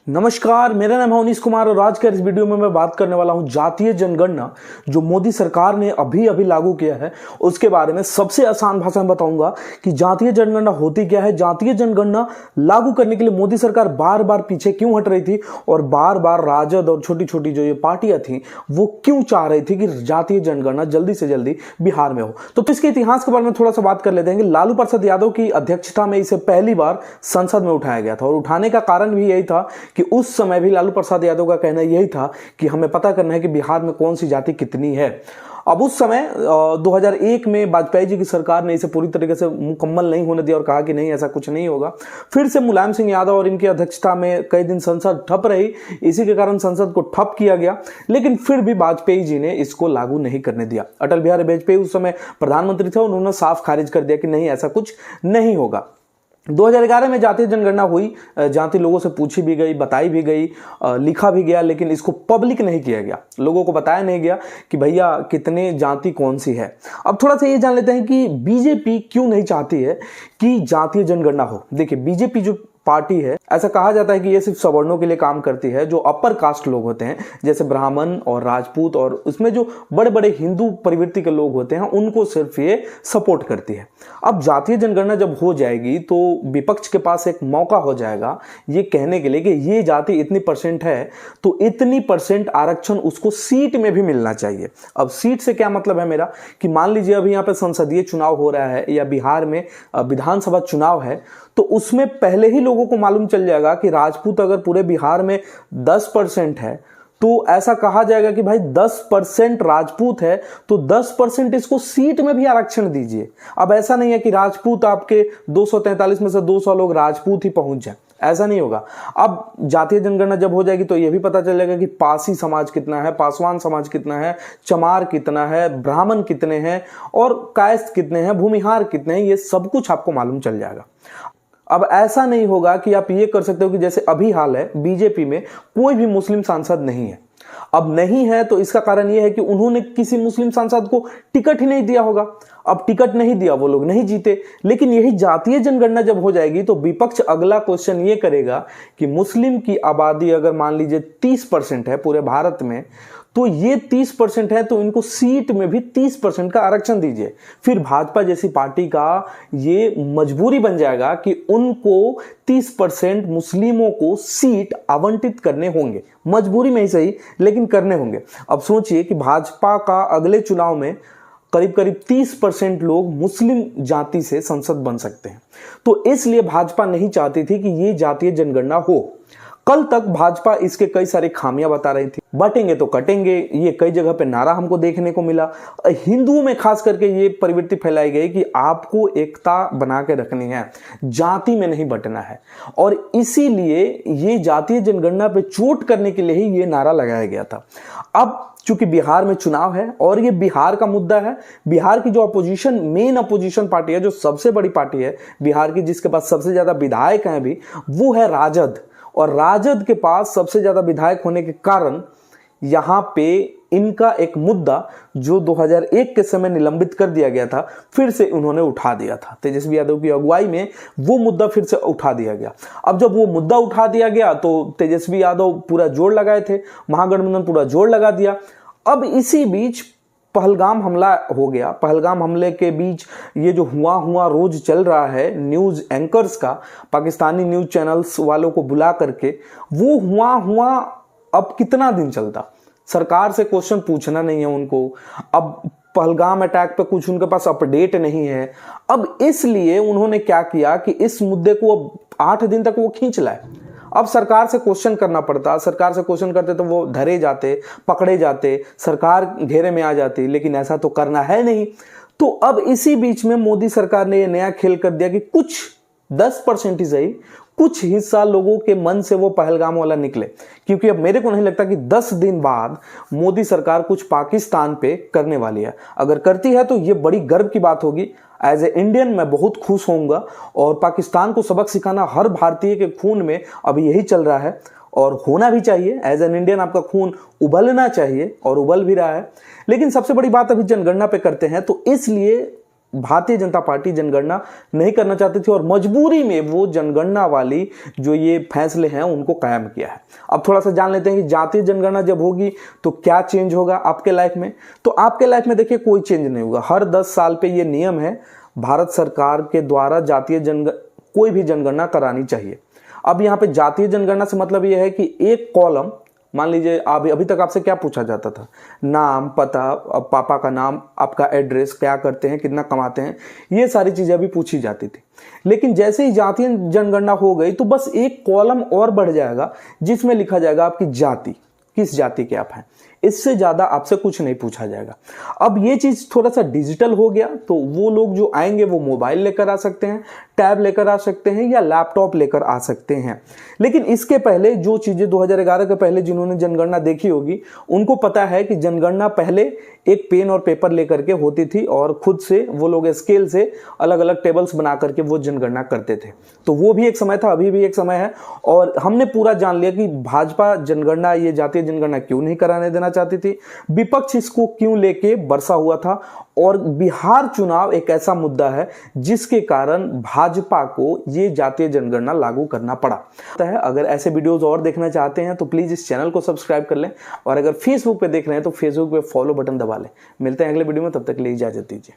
नमस्कार, मेरा नाम है अनीश कुमार और आज के इस वीडियो में मैं बात करने वाला हूं जातीय जनगणना जो मोदी सरकार ने अभी अभी लागू किया है उसके बारे में। सबसे आसान भाषा में बताऊंगा कि जातीय जनगणना होती क्या है, जातीय जनगणना लागू करने के लिए मोदी सरकार बार बार पीछे क्यों हट रही थी और बार बार राजद और छोटी छोटी जो ये पार्टियां थी वो क्यों चाह रही थी कि जातीय जनगणना जल्दी से जल्दी बिहार में हो। तो इसके इतिहास के बारे में थोड़ा सा बात कर लेते हैं कि लालू प्रसाद यादव की अध्यक्षता में इसे पहली बार संसद में उठाया गया था और उठाने का कारण भी यही था कि उस समय भी लालू प्रसाद यादव का कहना यही था कि हमें पता करना है कि बिहार में कौन सी जाति कितनी है। अब उस समय 2001 में वाजपेयी जी की सरकार ने इसे पूरी तरीके से मुकम्मल नहीं होने दिया और कहा कि नहीं, ऐसा कुछ नहीं होगा। फिर से मुलायम सिंह यादव और इनकी अध्यक्षता में कई दिन संसद ठप रही, इसी के कारण संसद को ठप किया गया, लेकिन फिर भी वाजपेयी जी ने इसको लागू नहीं करने दिया। अटल बिहारी वाजपेयी उस समय प्रधानमंत्री थे, उन्होंने साफ खारिज कर दिया कि नहीं, ऐसा कुछ नहीं होगा। 2011 में जातीय जनगणना हुई, जाति लोगों से पूछी भी गई, बताई भी गई, लिखा भी गया, लेकिन इसको पब्लिक नहीं किया गया, लोगों को बताया नहीं गया कि भैया कितने जाति कौन सी है। अब थोड़ा सा ये जान लेते हैं कि बीजेपी क्यों नहीं चाहती है कि जातीय जनगणना हो। देखिए, बीजेपी जो पार्टी है, ऐसा कहा जाता है कि ये सिर्फ सवर्णों के लिए काम करती है, जो अपर कास्ट लोग होते हैं जैसे ब्राह्मण और राजपूत और उसमें जो बड़े बड़े हिंदू प्रवृत्ति के लोग होते हैं उनको सिर्फ ये सपोर्ट करती है। अब जातीय जनगणना जब हो जाएगी तो विपक्ष के पास एक मौका हो जाएगा ये कहने के लिए कि ये जाति इतनी परसेंट है तो इतनी परसेंट आरक्षण उसको सीट में भी मिलना चाहिए। अब सीट से क्या मतलब है मेरा कि मान लीजिए अभी यहाँ पे संसदीय चुनाव हो रहा है या बिहार में विधानसभा चुनाव है, तो उसमें पहले ही लोगों को मालूम चल जाएगा कि राजपूत अगर पूरे बिहार में 10% है तो ऐसा कहा जाएगा कि भाई 10% राजपूत है तो 10% इसको सीट में भी आरक्षण दीजिए। अब ऐसा नहीं है कि राजपूत आपके 243 में से 200 लोग राजपूत ही पहुंच जाए, ऐसा नहीं होगा। अब जातीय जनगणना जब हो जाएगी तो यह भी पता चलेगा कि पासी समाज कितना है, पासवान समाज कितना है, चमार कितना है, ब्राह्मण कितने हैं और कायस्थ कितने हैं, भूमिहार कितने हैं, ये सब कुछ आपको मालूम चल जाएगा। अब ऐसा नहीं होगा कि आप ये कर सकते हो कि जैसे अभी हाल है, बीजेपी में कोई भी मुस्लिम सांसद नहीं है। अब नहीं है तो इसका कारण यह है कि उन्होंने किसी मुस्लिम सांसद को टिकट ही नहीं दिया होगा। अब टिकट नहीं दिया, वो लोग नहीं जीते। लेकिन यही जातीय जनगणना जब हो जाएगी तो विपक्ष अगला क्वेश्चन ये करेगा कि मुस्लिम की आबादी अगर मान लीजिए 30% है पूरे भारत में, तो ये 30% है तो इनको सीट में भी 30% का आरक्षण दीजिए। फिर भाजपा जैसी पार्टी का ये मजबूरी बन जाएगा कि उनको 30% मुस्लिमों को सीट आवंटित करने होंगे, मजबूरी में ही सही लेकिन करने होंगे। अब सोचिए कि भाजपा का अगले चुनाव में करीब करीब 30% लोग मुस्लिम जाति से संसद बन सकते हैं। तो इसलिए भाजपा नहीं चाहती थी कि ये जातीय जनगणना हो। कल तक भाजपा इसके कई सारी खामियां बता रही थी, बटेंगे तो कटेंगे, ये कई जगह पे नारा हमको देखने को मिला। हिंदुओं में खास करके ये प्रवृत्ति फैलाई गई कि आपको एकता बना के रखनी है, जाति में नहीं बटना है, और इसीलिए ये जातीय जनगणना पे चोट करने के लिए ही ये नारा लगाया गया था। अब चूंकि बिहार में चुनाव है और ये बिहार का मुद्दा है, बिहार की जो अपोजिशन, मेन अपोजिशन पार्टी है, जो सबसे बड़ी पार्टी है बिहार की, जिसके पास सबसे ज्यादा विधायक हैं अभी, वो है राजद। और राजद के पास सबसे ज्यादा विधायक होने के कारण यहां पे इनका एक मुद्दा जो 2001 के समय निलंबित कर दिया गया था, फिर से उन्होंने उठा दिया था। तेजस्वी यादव की अगुवाई में वो मुद्दा फिर से उठा दिया गया। अब जब वो मुद्दा उठा दिया गया तो तेजस्वी यादव पूरा जोर लगाए थे, महागठबंधन पूरा जोर लगा दिया। अब इसी बीच पहलगाम हमला हो गया। पहलगाम हमले के बीच ये जो हुआ रोज चल रहा है न्यूज एंकर्स का, पाकिस्तानी न्यूज चैनल्स वालों को बुला करके, वो हुआ अब कितना दिन चलता? सरकार से क्वेश्चन पूछना नहीं है उनको। अब पहलगाम अटैक पे कुछ उनके पास अपडेट नहीं है। अब इसलिए उन्होंने क्या किया कि इस मुद्दे को अब 8 दिन तक वो खींच लाए। अब सरकार से क्वेश्चन करना पड़ता, सरकार से क्वेश्चन करते तो वो धरे जाते, पकड़े जाते, सरकार घेरे में आ जाती, लेकिन ऐसा तो करना है नहीं। तो अब इसी बीच में मोदी सरकार ने ये नया खेल कर दिया कि कुछ 10% ही सही, कुछ हिस्सा लोगों के मन से वो पहलगाम वाला निकले। क्योंकि अब मेरे को नहीं लगता कि 10 दिन बाद मोदी सरकार कुछ पाकिस्तान पे करने वाली है। अगर करती है तो ये बड़ी गर्व की बात होगी। एज ए इंडियन मैं बहुत खुश होऊंगा और पाकिस्तान को सबक सिखाना हर भारतीय के खून में अभी यही चल रहा है और होना भी चाहिए। एज एन इंडियन आपका खून उबलना चाहिए और उबल भी रहा है। लेकिन सबसे बड़ी बात अभी जनगणना पे करते हैं, तो इसलिए भारतीय जनता पार्टी जनगणना नहीं करना चाहती थी और मजबूरी में वो जनगणना वाली जो ये फैसले हैं उनको कायम किया है। अब थोड़ा सा जान लेते हैं कि जातीय जनगणना जब होगी तो क्या चेंज होगा आपके लाइफ में। तो आपके लाइफ में देखिए कोई चेंज नहीं होगा। हर 10 साल पे ये नियम है, भारत सरकार के द्वारा कोई भी जनगणना करानी चाहिए। अब यहाँ पे जातीय जनगणना से मतलब ये है कि एक कॉलम, मान लीजिए अभी तक आपसे क्या पूछा जाता था, नाम, पता, पापा का नाम, आपका एड्रेस, क्या करते हैं, कितना कमाते हैं, ये सारी चीजें अभी पूछी जाती थी। लेकिन जैसे ही जातीय जनगणना हो गई तो बस एक कॉलम और बढ़ जाएगा जिसमें लिखा जाएगा आपकी जाति, किस जाति के आप हैं। इससे ज्यादा आपसे कुछ नहीं पूछा जाएगा। अब ये चीज थोड़ा सा डिजिटल हो गया तो वो लोग जो आएंगे वो मोबाइल लेकर आ सकते हैं, टैब लेकर आ सकते हैं या लैपटॉप लेकर आ सकते हैं। लेकिन इसके पहले जो चीजें 2011 के पहले जिन्होंने जनगणना देखी होगी उनको पता है कि जनगणना पहले एक पेन और पेपर लेकर के होती थी और खुद से वो लोग स्केल से अलग अलग टेबल्स बना करके वो जनगणना करते थे। तो वो भी एक समय था, अभी भी एक समय है। और हमने पूरा जान लिया कि भाजपा जनगणना, ये जातीय जनगणना क्यों नहीं कराने देना चाहती थी, विपक्ष इसको क्यों लेके बरसा हुआ था, और बिहार चुनाव एक ऐसा मुद्दा है जिसके कारण भाजपा को ये जातीय जनगणना लागू करना पड़ा है। अगर ऐसे वीडियोस और देखना चाहते हैं तो प्लीज इस चैनल को सब्सक्राइब कर लें, और अगर फेसबुक पे देख रहे हैं तो फेसबुक पे फॉलो बटन दबा लें। मिलते हैं अगले वीडियो में, तब तक के लिए इजाजत दीजिए।